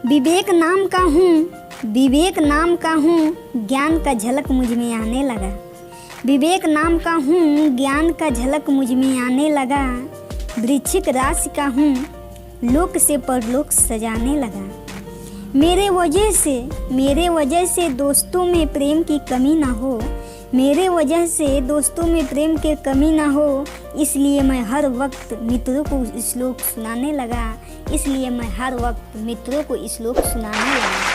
विवेक नाम का हूँ, विवेक नाम का हूँ, ज्ञान का झलक मुझ में आने लगा। विवेक नाम का हूँ, ज्ञान का झलक मुझ में आने लगा। वृश्चिक राशि का हूँ, लोक से परलोक सजाने लगा। मेरे वजह से दोस्तों में प्रेम की कमी ना हो। मेरे वजह से दोस्तों में प्रेम की कमी ना हो, इसलिए मैं हर वक्त मित्रों को श्लोक सुनाने लगा। इसलिए मैं हर वक्त मित्रों को श्लोक सुनाने लगा।